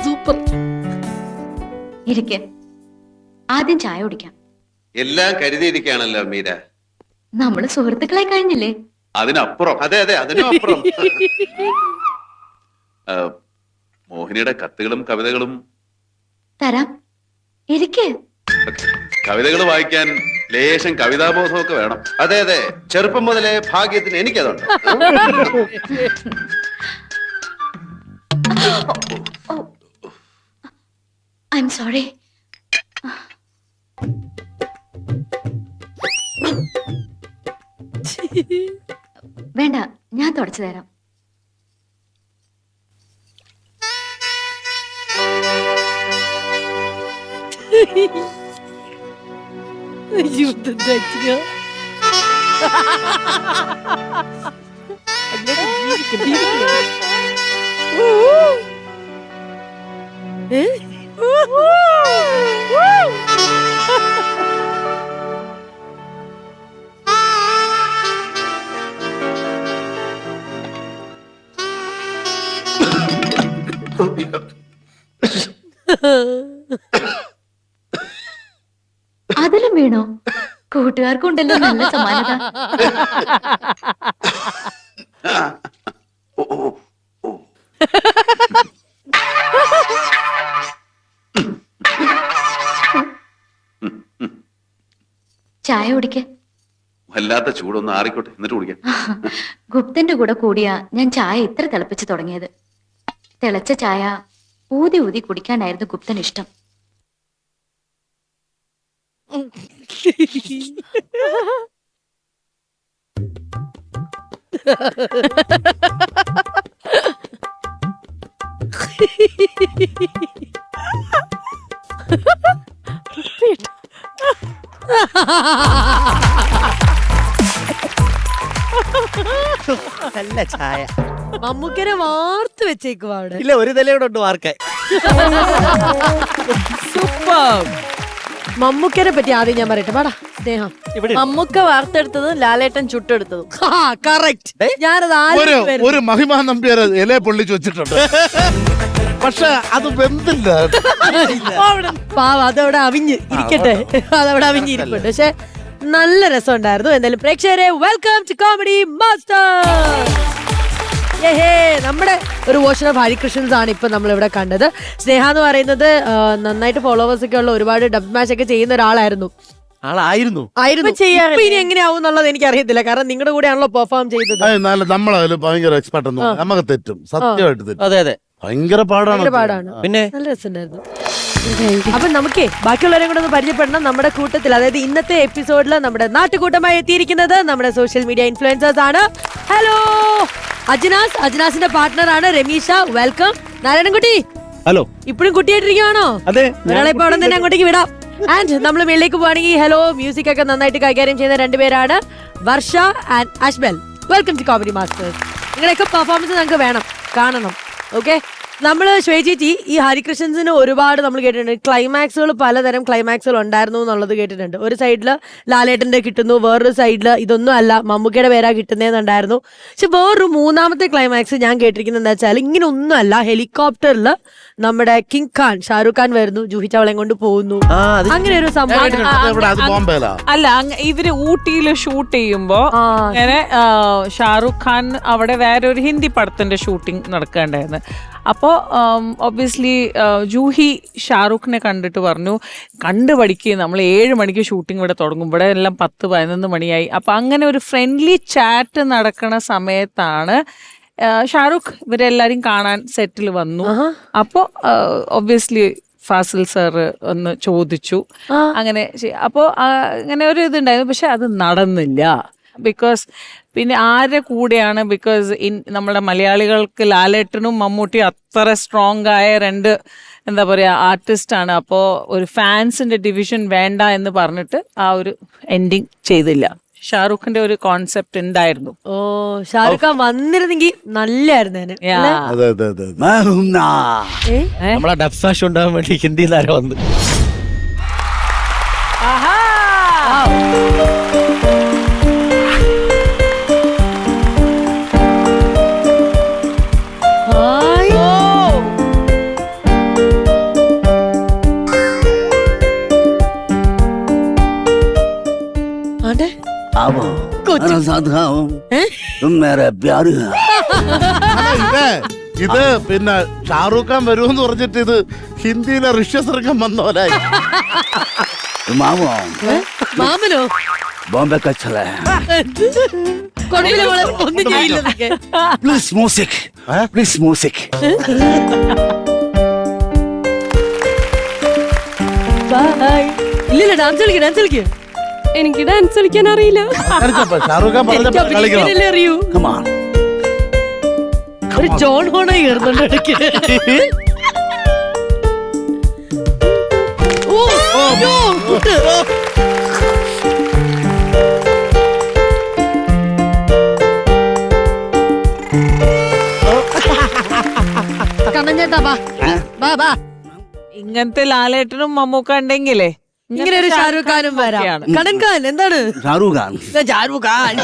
Super. ഇരിക്കെ, ആദ്യം ചായ കുടിക്കാം. എല്ലാം കരുതിയിരിക്കുകയാണല്ലോ മീര. നമ്മള് സുഹൃത്തുക്കളായി കഴിഞ്ഞില്ലേ? അതിനപ്പുറം. അതെ അതെ, അതിനും അപ്പുറം. മോഹിനിയുടെ കത്തുകളും കവിതകളും തരാം. ഇരിക്കെ. കവിതകൾ വായിക്കാൻ ലേശം കവിതാബോധമൊക്കെ വേണം. അതെ അതെ, ചെറുപ്പം മുതലേ ഭാഗ്യത്തിന് എനിക്കതുണ്ട്. I am sorry. വേണ്ട, ഞാൻ തുടച്ചു തരാം. അതിലും വീണോ? കൂട്ടുകാർക്കുണ്ടല്ലോ നല്ല സമാനത. ചായ കുടിക്ക. വല്ലാത്ത ചൂടൊന്ന് ആറിക്കോട്ടെ, എന്നിട്ട് കുടിക്കാം. ഗുപ്തന്റെ കൂടെ കൂടിയാ ഞാൻ ചായ ഇത്ര തിളപ്പിച്ച് തുടങ്ങിയത്. തിളച്ച ചായ ഊതി ഊതി കുടിക്കാനായിരുന്നു ഗുപ്തൻ ഇഷ്ടം. നല്ല ചായ. മമ്മൂക്കനെ വാർത്ത് വെച്ചേക്കുവാ അവിടെ. ഇല്ല, ഒരു നിലയോടെ ഉണ്ട് വാർക്കാൻ. സൂപ്പർ. മമ്മൂക്കനെ പറ്റി ആദ്യം ഞാൻ പറയട്ടെ. പാടാ സ്നേഹം. മമ്മൂക്ക വാർത്തെടുത്തതും ലാലേട്ടൻ ചുട്ടെടുത്തതും. ഞാനത് ഒരു മഹിമാ നമ്പ്യാർ ഇല പൊള്ളിച്ച് വെച്ചിട്ടുണ്ട്. പക്ഷെ അത് വെന്തില്ല. പാവ, അതവിടെ അവിഞ്ഞ് ഇരിക്കട്ടെ. അതവിടെ അവിഞ്ഞിരിപ്പുണ്ട്. പക്ഷെ നല്ല രസം ഉണ്ടായിരുന്നു. എന്തായാലും പ്രേക്ഷകരെ, വെൽക്കം ടു കോമഡി മാസ്റ്റർ. നമ്മുടെ ഒരു വേർഷൻ ഓഫ് ഹരികൃഷ്ണൻസ് ആണ് ഇപ്പൊ നമ്മളിവിടെ കണ്ടത്. സ്നേഹ എന്ന് പറയുന്നത് നന്നായിട്ട് ഫോളോവേഴ്സ് ഒക്കെ ഉള്ള, ഒരുപാട് ഡബ് മാച്ച് ഒക്കെ ചെയ്യുന്ന ഒരാളായിരുന്നു. ഇനി എങ്ങനെയാവും എന്നുള്ളത് എനിക്ക് അറിയത്തില്ല. കാരണം നിങ്ങളുടെ കൂടെ ആണല്ലോ പെർഫോം ചെയ്തത്. നമ്മളതിൽ ഭയങ്കര എക്സ്പെർട്ട് ഒന്നും നമുക്ക് തെറ്റും, സത്യമായിട്ട് തെറ്റും. അതെ അതെ, ഭയങ്കര പാടാണ്. പിന്നെ നല്ല രസമുണ്ടായിരുന്നു. അപ്പൊ നമുക്കേ ബാക്കിയുള്ളവരെ കൂടെ ഒന്ന് പരിചയപ്പെടണം. നമ്മുടെ കൂട്ടത്തിൽ, അതായത് ഇന്നത്തെ എപ്പിസോഡിൽ നമ്മുടെ നാട്ടുകൂട്ടമായി എത്തിയിരിക്കുന്നത് നമ്മുടെ സോഷ്യൽ മീഡിയ ഇൻഫ്ലുവൻസേഴ്സ് ആണ്. ഹലോ അജ്നാസ്. അജ്നാസിന്റെ പാർട്ട്ണർ ആണ് രമീഷ. വെൽക്കം. നാരായണൻകുട്ടി, ഹലോ. ഇപ്പോഴും കുട്ടിയായിട്ടിരിക്കുവാണോ? അതെ, ഒരാളെ ഇപ്പൊ അവിടെ തന്നെ അങ്ങോട്ടേക്ക് വിടാം. ആൻഡ് നമ്മൾ മേളിലേക്ക് പോവാണെങ്കിൽ ഹലോ മ്യൂസിക് ഒക്കെ നന്നായിട്ട് കൈകാര്യം ചെയ്യുന്ന രണ്ടുപേരാണ് Varsha and Ashbal. Welcome to Comedy Masters. നിങ്ങളെയൊക്കെ പെർഫോമൻസ് ഞങ്ങൾക്ക് വേണം, കാണണം. ഓക്കെ, നമ്മള് ശ്വേചേച്ചി ഈ ഹരികൃഷ്ണൻസിന് ഒരുപാട് നമ്മൾ കേട്ടിട്ടുണ്ട്. ക്ലൈമാക്സുകൾ, പലതരം ക്ലൈമാക്സുകൾ ഉണ്ടായിരുന്നു എന്നുള്ളത് കേട്ടിട്ടുണ്ട്. ഒരു സൈഡില് ലാലേട്ടന്റെ കിട്ടുന്നു, വേറൊരു സൈഡില് ഇതൊന്നും അല്ല മമ്മൂക്കയുടെ പേരാ കിട്ടുന്നതെന്നുണ്ടായിരുന്നു. പക്ഷെ വേറൊരു മൂന്നാമത്തെ ക്ലൈമാക്സ് ഞാൻ കേട്ടിരിക്കുന്നത് എന്താ വെച്ചാൽ, ഇങ്ങനെ ഒന്നും അല്ല, ഹെലികോപ്റ്ററിൽ നമ്മുടെ കിങ് ഖാൻ, ഷാരൂഖ് ഖാൻ വരുന്നു, ജൂഹി ചവളയും കൊണ്ട് പോകുന്നു. അങ്ങനെ ഒരു സംഭവം അല്ല, ഇവര് ഊട്ടിയിൽ ഷൂട്ട് ചെയ്യുമ്പോ അങ്ങനെ ഷാരൂഖ് ഖാൻ അവിടെ വേറെ ഒരു ഹിന്ദി പടത്തിന്റെ ഷൂട്ടിംഗ് നടക്കേണ്ടായിരുന്നു. അപ്പോൾ ഒബ്വിയസ്ലി ജൂഹി ഷാറൂഖിനെ കണ്ടിട്ട് പറഞ്ഞു, കണ്ടുപഠിക്കുക, നമ്മൾ 7 മണിക്ക് ഷൂട്ടിംഗ് ഇവിടെ തുടങ്ങും, ഇവിടെ എല്ലാം 10-11 മണിയായി. അപ്പം അങ്ങനെ ഒരു ഫ്രണ്ട്ലി ചാറ്റ് നടക്കുന്ന സമയത്താണ് ഷാറൂഖ് ഇവരെല്ലാരും കാണാൻ സെറ്റിൽ വന്നു. അപ്പോൾ ഒബ്വിയസ്ലി ഫാസിൽ സാറ് ഒന്ന് ചോദിച്ചു. അങ്ങനെ അപ്പോൾ അങ്ങനെ ഒരു ഇതുണ്ടായിരുന്നു. പക്ഷെ അത് നടന്നില്ല. ബിക്കോസ് പിന്നെ ആരുടെ കൂടെയാണ്, ബിക്കോസ് നമ്മുടെ മലയാളികൾക്ക് ലാലേട്ടനും മമ്മൂട്ടിയും അത്ര സ്ട്രോങ് ആയ രണ്ട് എന്താ പറയുക ആർട്ടിസ്റ്റാണ്. അപ്പോൾ ഒരു ഫാൻസിന്റെ ഡിവിഷൻ വേണ്ട എന്ന് പറഞ്ഞിട്ട് ആ ഒരു എൻഡിങ് ചെയ്തില്ല. ഷാറൂഖിന്റെ ഒരു കോൺസെപ്റ്റ് ഉണ്ടായിരുന്നു. ഓ, ഷാരൂഖ് ഖാൻ വന്നിരുന്നെങ്കിൽ നല്ലായിരുന്നു. നമ്മളെ ഡബ്സാഷ് ഉണ്ടാകാൻ വേണ്ടി ഹിന്ദി താരം വന്ന്. साथ हूँ तुम मेरा प्यार है അല്ല, ഇത് പിന്നെ ഷാറൂഖ് ഖാൻ വരുമെന്ന് പറഞ്ഞിട്ട് ഇത് ഹിന്ദിയിലെ ഋഷ്യശൃംഗം വന്ന പോലെ मामू മാമനോ बॉम्बे का चला है കുഴപ്പമില്ല മോളെ, ഒന്നും ചെയ്യില്ല നിനക്ക്. Please music please music Bye. ഇല്ലില്ല, ഡാൻസ് കളിക്ക്. എനിക്ക് ഡാൻസ് കളിക്കാൻ അറിയില്ല. കളിച്ചപ്പോ ഷാറൂഖ് ഖാൻ എനിക്ക് പറഞ്ഞപ്പോ കളിക്കണം അഭിനയിക്കാനല്ലേ അറിയൂ. come on ഒരു ജോൺ ഹോണായി കയറുന്നുണ്ട് ഇടയ്ക്ക്. ഓ, അയ്യോ, കുത്ത്. കണ്ണൻ ചേട്ടാ, ബാ. ഇങ്ങനത്തെ ലാലേട്ടനും മമ്മൂക്ക ഉണ്ടെങ്കിലേ ഇങ്ങനെ ഒരു ഷാരൂഖ് ഖാനും വരാം. കണ്ണൻ ഖാൻ എന്താണ് शाहरुख खान ഷാരൂഖ് ഖാൻ